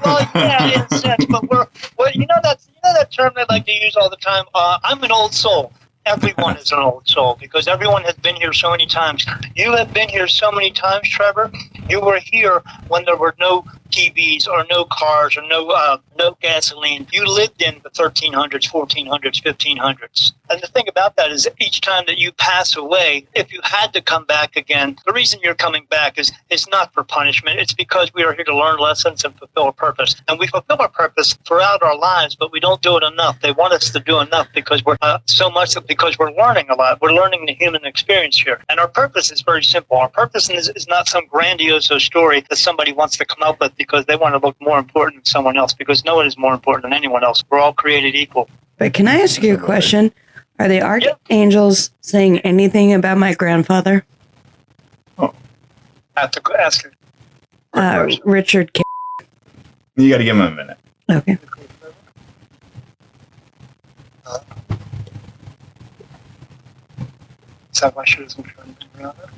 well, yeah, in a sense, but you know that term they like to use all the time. I'm an old soul. Everyone is an old soul because everyone has been here so many times. You have been here so many times, Trevor. You were here when there were no TVs or no cars or no gasoline. You lived in the 1300s, 1400s, 1500s. And the thing about that is each time that you pass away, if you had to come back again, the reason you're coming back is not for punishment. It's because we are here to learn lessons and fulfill a purpose. And we fulfill our purpose throughout our lives, but we don't do it enough. They want us to do enough because we're because we're learning a lot. We're learning the human experience here. And our purpose is very simple. Our purpose is not some grandiose story that somebody wants to come up with because they want to look more important than someone else, because no one is more important than anyone else. We're all created equal. But can I ask you a question? Are the archangels saying anything about my grandfather? I have to ask you. Richard K. You got to give him a minute. Okay. Is that why she doesn't turn anything around there?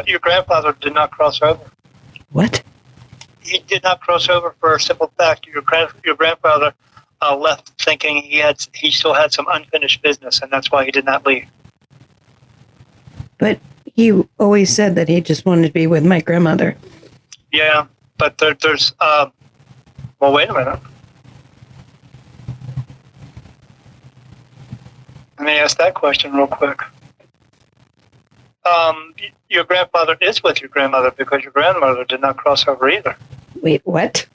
Your grandfather did not cross over. What? He did not cross over for a simple fact. Your grandfather left thinking he still had some unfinished business, and that's why he did not leave. But he always said that he just wanted to be with my grandmother. Yeah, but there's well, wait a minute. Let me ask that question real quick. Your grandfather is with your grandmother because your grandmother did not cross over either. Wait, what?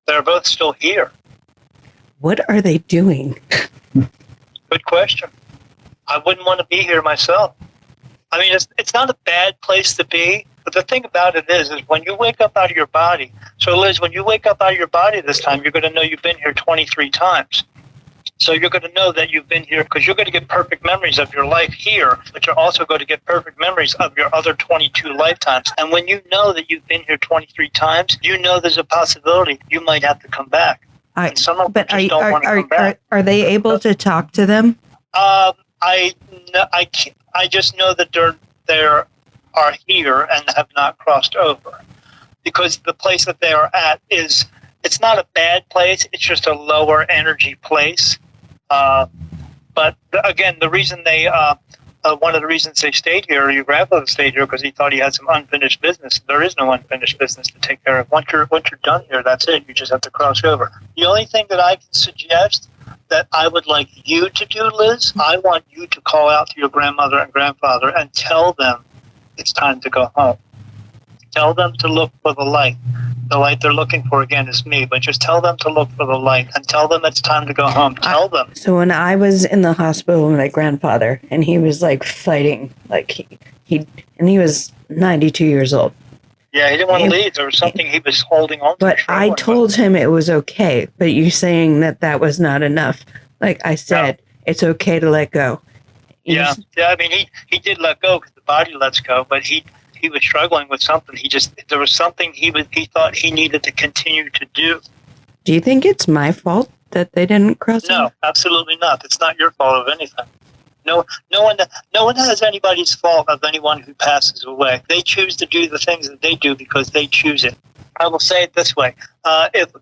They're both still here. What are they doing? Good question. I wouldn't want to be here myself. I mean, it's not a bad place to be, but the thing about it is when you wake up out of your body. So, Liz, when you wake up out of your body this time, you're going to know you've been here 23 times. So you're going to know that you've been here because you're going to get perfect memories of your life here, but you're also going to get perfect memories of your other 22 lifetimes. And when you know that you've been here 23 times, you know there's a possibility you might have to come back. And some of them just don't want to come back. Are they able to talk to them? I just know that they are here and have not crossed over, because the place that they are at it's not a bad place. It's just a lower energy place. But again, the reason one of the reasons they stayed here, your grandfather stayed here, because he thought he had some unfinished business. There is no unfinished business to take care of. Once you're done here, that's it. You just have to cross over. The only thing that I can suggest that I would like you to do, Liz, I want you to call out to your grandmother and grandfather and tell them it's time to go home. Tell them to look for the light. The light they're looking for, again, is me, but just tell them to look for the light and tell them it's time to go home. Tell them. So when I was in the hospital with my grandfather and he was like fighting, like he was 92 years old. Yeah, he didn't want to leave. There was something he was holding on to. But I told him it was okay, but you saying that was not enough. Like I said, It's okay to let go. Yeah, I mean, he did let go because the body lets go, but he was struggling with something. There was something he thought he needed to continue to do. Do you think it's my fault that they didn't cross over? No, absolutely not. It's not your fault of anything. No one has anybody's fault of anyone who passes away. They choose to do the things that they do because they choose it. I will say it this way. If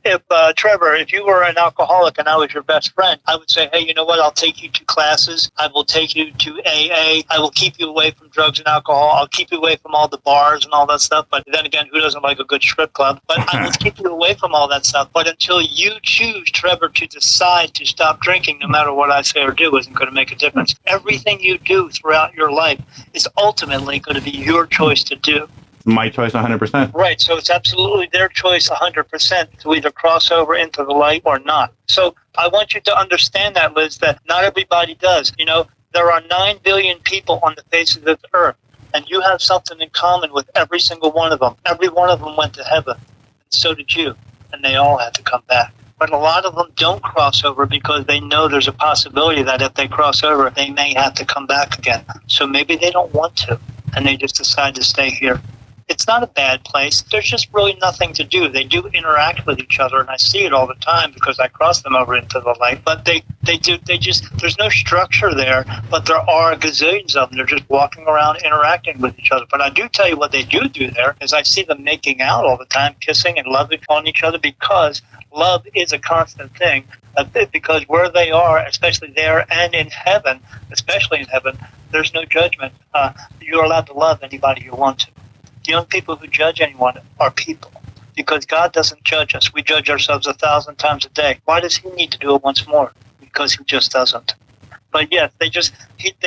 Trevor, if you were an alcoholic and I was your best friend, I would say, hey, you know what? I'll take you to classes. I will take you to AA. I will keep you away from drugs and alcohol. I'll keep you away from all the bars and all that stuff. But then again, who doesn't like a good strip club? But I will keep you away from all that stuff. But until you choose, Trevor, to decide to stop drinking, no matter what I say or do, isn't going to make a difference. Everything you do throughout your life is ultimately going to be your choice to do. My choice 100%. Right, so it's absolutely their choice 100% to either cross over into the light or not. So I want you to understand that, Liz, that not everybody does. You know, there are 9 billion people on the face of this earth, and you have something in common with every single one of them. Every one of them went to heaven, and so did you, and they all had to come back. But a lot of them don't cross over because they know there's a possibility that if they cross over, they may have to come back again. So maybe they don't want to, and they just decide to stay here. It's not a bad place. There's just really nothing to do. They do interact with each other, and I see it all the time because I cross them over into the light. But they just, there's no structure there, but there are gazillions of them. They're just walking around interacting with each other. But I do tell you what they do there is I see them making out all the time, kissing and loving on each other because love is a constant thing. Because where they are, especially there and in heaven, especially in heaven, there's no judgment. You're allowed to love anybody you want to. The only people who judge anyone are people, because God doesn't judge us. We judge ourselves 1,000 times a day. Why does he need to do it once more? Because he just doesn't. But yes, they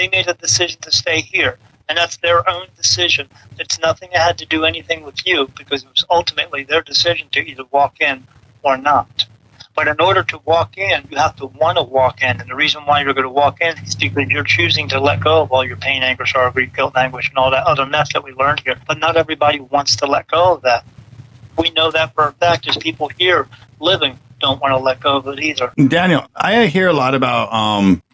made a decision to stay here, and that's their own decision. It's nothing that had to do anything with you, because it was ultimately their decision to either walk in or not. But in order to walk in, you have to want to walk in. And the reason why you're going to walk in is because you're choosing to let go of all your pain, anger, sorrow, grief, guilt, anguish, and all that other mess that we learned here. But not everybody wants to let go of that. We know that for a fact as people here living don't want to let go of it either. Daniel, I hear a lot about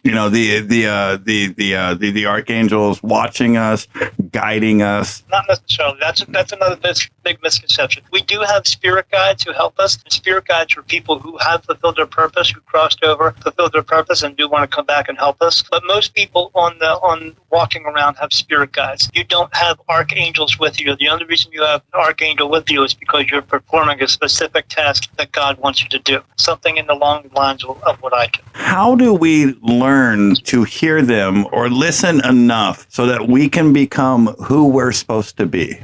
the archangels watching us, guiding us. Not necessarily. That's another big misconception. We do have spirit guides who help us. And spirit guides are people who have fulfilled their purpose, who crossed over, fulfilled their purpose, and do want to come back and help us. But most people on walking around have spirit guides. You don't have archangels with you. The only reason you have an archangel with you is because you're performing a specific task that God wants you to do. Something in the long lines of what I do. How do we learn to hear them or listen enough so that we can become who we're supposed to be?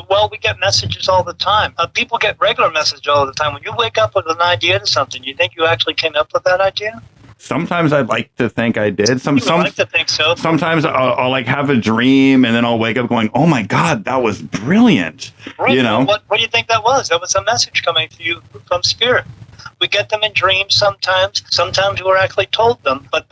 Well, we get messages all the time. People get regular messages all the time. When you wake up with an idea to something, you think you actually came up with that idea? Sometimes I'd like to think I did. You like to think so. Sometimes I'll like have a dream and then I'll wake up going, "Oh my God, that was brilliant!" Right. You know, what do you think that was? That was a message coming to you from spirit. We get them in dreams sometimes. Sometimes we're actually told them, but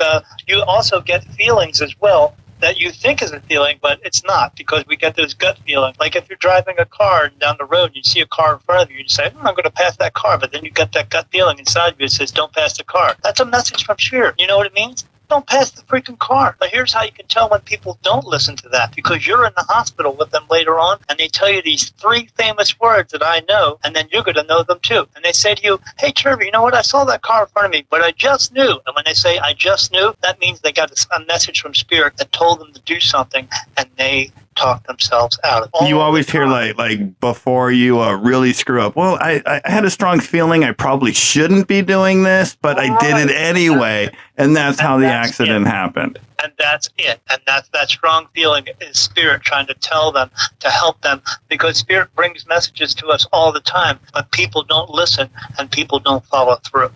you also get feelings as well that you think is a feeling, but it's not, because we get those gut feelings. Like if you're driving a car down the road and you see a car in front of you, you say, I'm going to pass that car, but then you get that gut feeling inside you that says, don't pass the car. That's a message from spirit. You know what it means? Don't pass the freaking car. But here's how you can tell when people don't listen to that, because you're in the hospital with them later on and they tell you these 3 famous words that I know, and then you're going to know them too. And they say to you, hey, Trevor, you know what? I saw that car in front of me, but I just knew. And when they say, I just knew, that means they got a message from spirit that told them to do something, and they talk themselves out of it. You always hear like before you really screw up, well, I had a strong feeling I probably shouldn't be doing this, but I did it anyway. And that's how the accident happened. And that's it. And that strong feeling is spirit trying to tell them, to help them, because spirit brings messages to us all the time, but people don't listen and people don't follow through.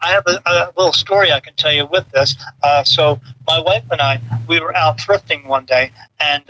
I have a little story I can tell you with this. So my wife and I, we were out thrifting one day, and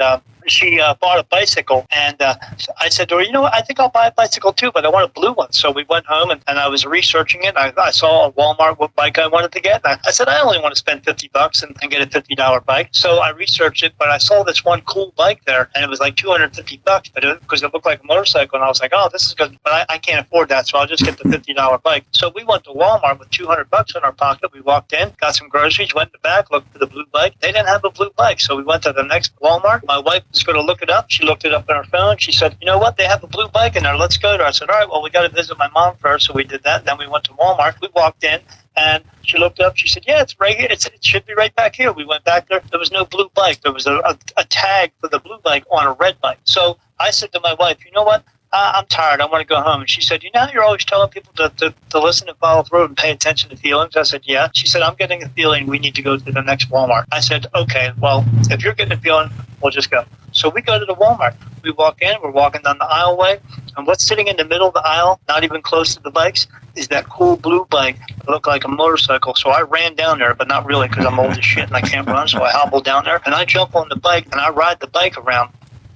she bought a bicycle, and I said to her, you know what, I think I'll buy a bicycle too, but I want a blue one. So we went home, and I was researching it. I saw on Walmart what bike I wanted to get. And I said, I only want to spend $50 and get a $50 bike. So I researched it, but I saw this one cool bike there, and it was like $250, but because it looked like a motorcycle, and I was like, oh, this is good, but I can't afford that, so I'll just get the $50 bike. So we went to Walmart with $200 in our pocket. We walked in, got some groceries, went in the back, looked for the blue bike. They didn't have a blue bike, so we went to the next Walmart. My wife was going to look it up. She looked it up on her phone. She said, you know what? They have a blue bike in there. Let's go there. I said, all right, well, we got to visit my mom first. So we did that. Then we went to Walmart. We walked in, and she looked up. She said, yeah, it's right here. It should be right back here. We went back there. There was no blue bike. There was a tag for the blue bike on a red bike. So I said to my wife, you know what? I'm tired. I want to go home. And she said, you know how you're always telling people to listen and follow through and pay attention to feelings? I said, yeah. She said, I'm getting a feeling we need to go to the next Walmart. I said, okay, well, if you're getting a feeling, we'll just go. So we go to the Walmart. We walk in. We're walking down the aisleway. And what's sitting in the middle of the aisle, not even close to the bikes, is that cool blue bike that looked like a motorcycle. So I ran down there, but not really because I'm old as shit and I can't run. So I hobbled down there. And I jump on the bike and I ride the bike around.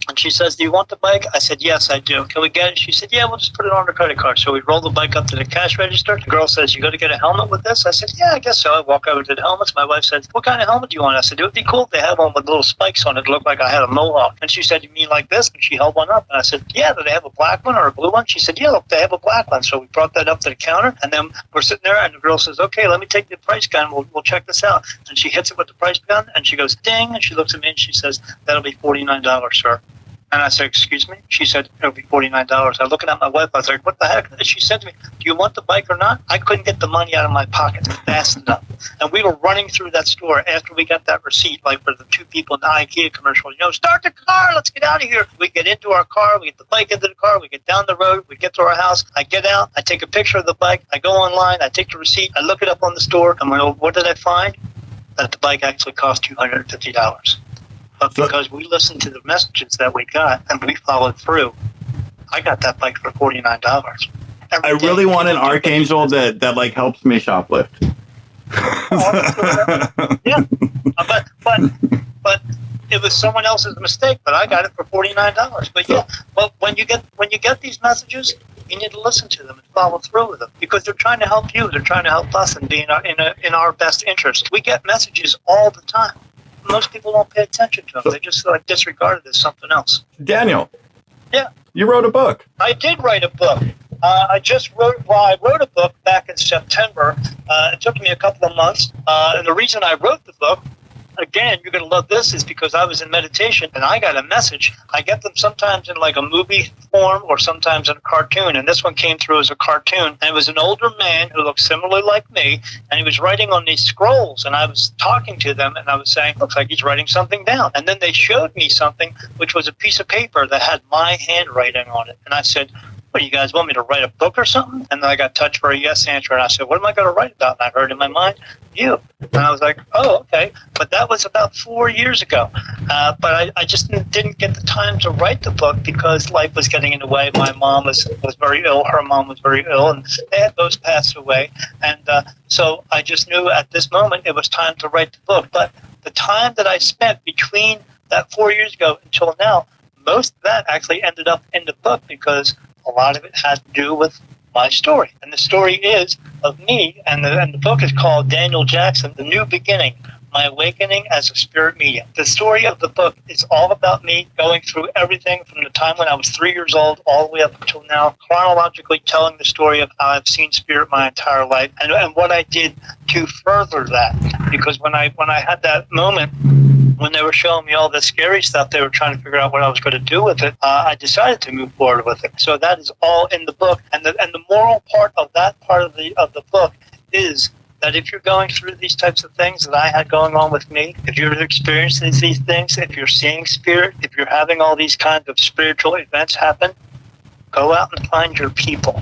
And she says, do you want the bike? I said, yes, I do. Can we get it? She said, yeah, we'll just put it on the credit card. So we roll the bike up to the cash register. The girl says, you got to get a helmet with this? I said, yeah, I guess so. I walk over to the helmets. My wife said, what kind of helmet do you want? I said, it would be cool if they had one with little spikes on it. It looked like I had a mohawk. And she said, you mean like this? And she held one up. And I said, yeah, do they have a black one or a blue one? She said, yeah, look, they have a black one. So we brought that up to the counter. And then we're sitting there and the girl says, okay, let me take the price gun. We'll check this out. And she hits it with the price gun and she goes, ding. And she looks at me and she says, that'll be $49, sir. And I said, excuse me? She said, it'll be $49. I was looking at my wife. I was like, what the heck? And she said to me, do you want the bike or not? I couldn't get the money out of my pocket fast enough. And we were running through that store after we got that receipt, like for the two people in the IKEA commercial. You know, start the car. Let's get out of here. We get into our car. We get the bike into the car. We get down the road. We get to our house. I get out. I take a picture of the bike. I go online. I take the receipt. I look it up on the store. And what did I find? That the bike actually cost $250. But because we listened to the messages that we got and we followed through, I got that bike for $49. I really want an archangel that like helps me shoplift. Yeah, but it was someone else's mistake. But I got it for $49. But yeah, well, when you get these messages, you need to listen to them and follow through with them because they're trying to help you. They're trying to help us and be in our best interest. We get messages all the time. Most people don't pay attention to them. They just disregard it as something else. Daniel. Yeah. You wrote a book. I did write a book. I wrote a book back in September. It took me a couple of months. And the reason I wrote the book, again, you're going to love this, is because I was in meditation and I got a message. I get them sometimes in like a movie form or sometimes in a cartoon. And this one came through as a cartoon. And it was an older man who looked similarly like me. And he was writing on these scrolls. And I was talking to them and I was saying, looks like he's writing something down. And then they showed me something, which was a piece of paper that had my handwriting on it. And I said, what, you guys want me to write a book or something? And then I got touched for a yes answer. And I said, what am I going to write about? And I heard in my mind, you. And I was like, oh, okay. But that was about 4 years ago. But I just didn't get the time to write the book because life was getting in the way. My mom was very ill. Her mom was very ill. And they had both passed away. And so I just knew at this moment it was time to write the book. But the time that I spent between that 4 years ago until now, most of that actually ended up in the book because a lot of it had to do with my story. And the story is of me, and the book is called Daniel Jackson, The New Beginning, My Awakening as a Spirit Medium. The story of the book is all about me going through everything from the time when I was 3 years old all the way up until now, chronologically telling the story of how I've seen spirit my entire life and what I did to further that. Because when I had that moment, when they were showing me all the scary stuff, they were trying to figure out what I was going to do with it. I decided to move forward with it. So that is all in the book. And the moral part of that part of the book is that if you're going through these types of things that I had going on with me, if you're experiencing these things, if you're seeing spirit, if you're having all these kinds of spiritual events happen, go out and find your people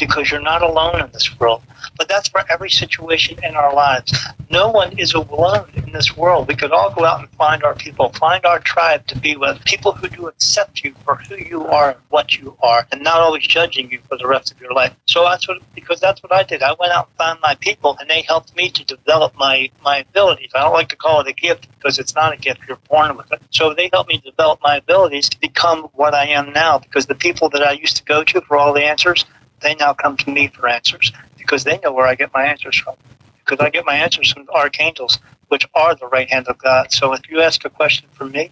because you're not alone in this world. But that's for every situation in our lives. No one is alone in this world. We could all go out and find our people, find our tribe to be with, people who do accept you for who you are and what you are, and not always judging you for the rest of your life. So that's what I did. I went out and found my people, and they helped me to develop my abilities. I don't like to call it a gift because it's not a gift. You're born with it. So they helped me develop my abilities to become what I am now, because the people that I used to go to for all the answers, they now come to me for answers because they know where I get my answers from. Because I get my answers from archangels, which are the right hand of God. So if you ask a question from me,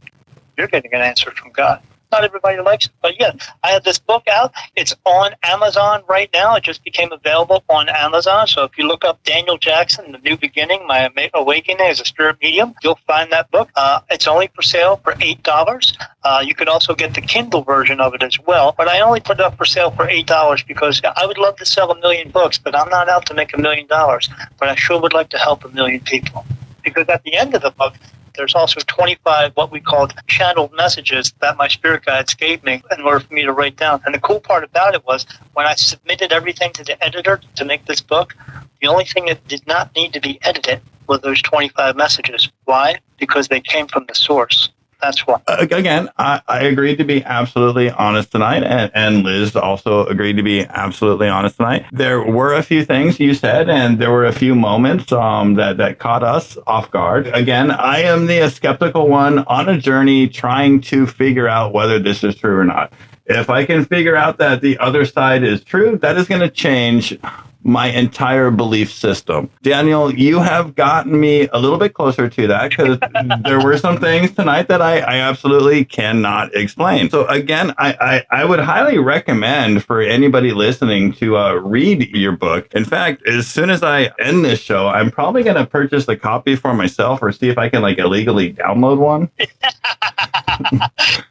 you're getting an answer from God. not everybody likes it. But yeah, I have this book out. It's on Amazon right now. It just became available on Amazon. So if you look up Daniel Jackson, The New Beginning, My Awakening as a Spirit Medium, you'll find that book. It's only for sale for $8. You could also get the Kindle version of it as well. But I only put it up for sale for $8 because I would love to sell 1 million books, but I'm not out to make $1 million. But I sure would like to help 1 million people. Because at the end of the book, there's also 25 what we called channeled messages that my spirit guides gave me in order for me to write down. And the cool part about it was when I submitted everything to the editor to make this book, the only thing that did not need to be edited were those 25 messages. Why? Because they came from the source. That's why. Again, I agreed to be absolutely honest tonight, and Liz also agreed to be absolutely honest tonight. There were a few things you said, and there were a few moments that caught us off guard. Again, I am the skeptical one on a journey trying to figure out whether this is true or not. If I can figure out that the other side is true, that is going to change my entire belief system. Daniel, you have gotten me a little bit closer to that because there were some things tonight that I absolutely cannot explain. So again, I would highly recommend for anybody listening to read your book. In fact, as soon as I end this show, I'm probably going to purchase a copy for myself or see if I can illegally download one.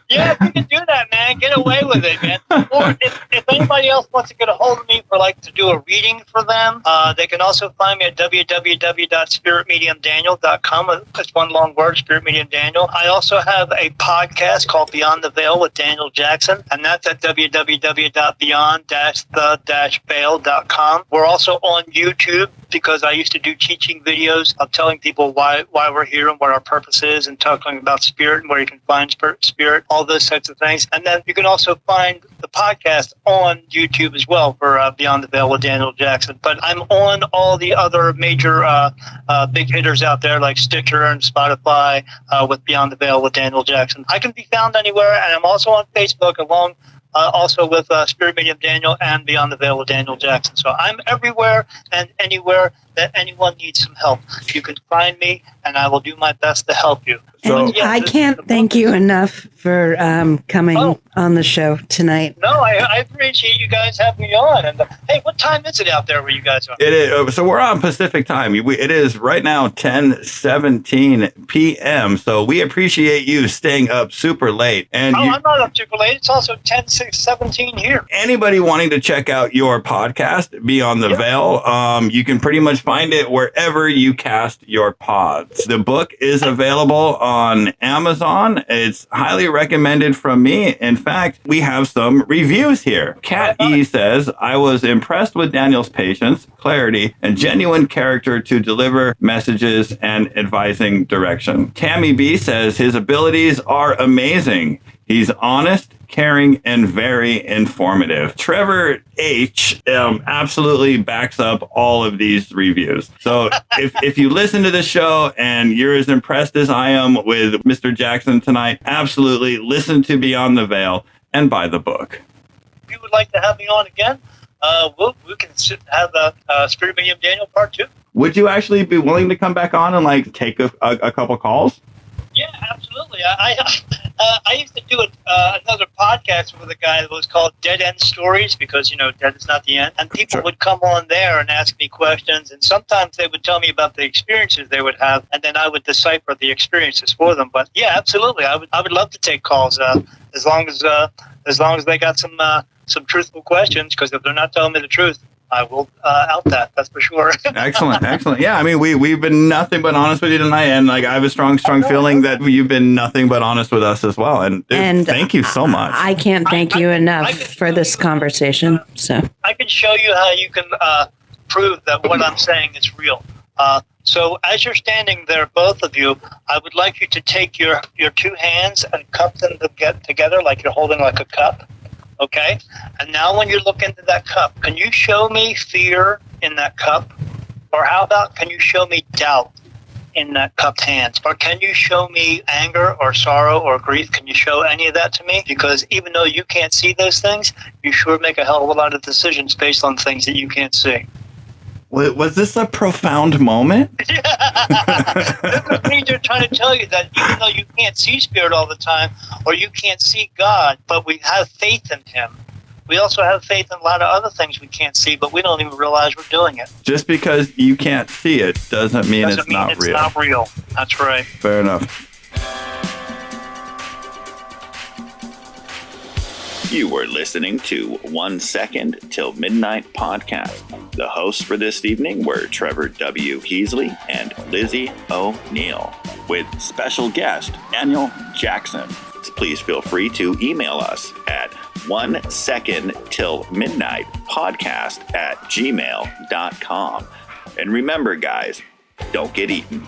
Yeah, if you can do that, man, get away with it, man. Or if anybody else wants to get a hold of me for to do a reading for them, they can also find me at www.spiritmediumdaniel.com. That's one long word, Spirit Medium Daniel. I also have a podcast called Beyond the Veil with Daniel Jackson, and that's at www.beyond-the-veil.com. We're also on YouTube because I used to do teaching videos of telling people why we're here and what our purpose is and talking about spirit and where you can find spirit, all those types of things. And then you can also find the podcast on YouTube as well for Beyond the Veil with Daniel Jackson. But I'm on all the other major big hitters out there like Stitcher and Spotify with Beyond the Veil with Daniel Jackson. I can be found anywhere, and I'm also on Facebook along also with Spirit Medium Daniel and Beyond the Veil with Daniel Jackson. So I'm everywhere and anywhere that anyone needs some help. You can find me, and I will do my best to help you. So I can't thank you enough for coming on the show tonight. No, I appreciate you guys having me on. And hey, what time is it out there where you guys are? It is. So we're on Pacific time. It is right now 10:17 p.m. So we appreciate you staying up super late. And I'm not up super late. It's also 10:17 here. Anybody wanting to check out your podcast, Beyond the Veil, you can pretty much find it wherever you cast your pods. The book is available on Amazon. It's highly recommended from me. In fact, we have some reviews here. Kat E says, I was impressed with Daniel's patience, clarity, and genuine character to deliver messages and advising direction. Tammy B says, his abilities are amazing. He's honest, caring, and very informative. Trevor H absolutely backs up all of these reviews. So if you listen to the show and you're as impressed as I am with Mr. Jackson tonight, absolutely listen to Beyond the Veil and buy the book. If you would like to have me on again, we can have a Spirit Medium Daniel Part 2. Would you actually be willing to come back on and take a couple calls? Yeah, absolutely. I used to do another podcast with a guy that was called Dead End Stories because, dead is not the end. And people would come on there and ask me questions. And sometimes they would tell me about the experiences they would have. And then I would decipher the experiences for them. But yeah, absolutely. I would love to take calls as long as they got some truthful questions, because if they're not telling me the truth, I will out that's for sure. Excellent. Yeah, I mean, we've been nothing but honest with you tonight, and I have a strong feeling that you've been nothing but honest with us as well. And thank you so much. I can't thank you enough for this conversation. So I can show you how you can prove that what I'm saying is real. So as you're standing there, both of you, I would like you to take your two hands and cup them together like you're holding like a cup. Okay? And now when you look into that cup, can you show me fear in that cup? Or how about, can you show me doubt in that cupped hands? Or can you show me anger or sorrow or grief? Can you show any of that to me? Because even though you can't see those things, you sure make a hell of a lot of decisions based on things that you can't see. Was this a profound moment? That means they're trying to tell you that even though you can't see spirit all the time, or you can't see God, but we have faith in him. We also have faith in a lot of other things we can't see, but we don't even realize we're doing it. Just because you can't see it doesn't mean it's not real. It's not real. That's right. Fair enough. You were listening to 1 Second Till Midnight podcast. The hosts for this evening were Trevor W. Heasley and Lizzie O'Neill, with special guest Daniel Jackson. Please feel free to email us at 1secondtillmidnightpodcast@gmail.com. And remember, guys, don't get eaten.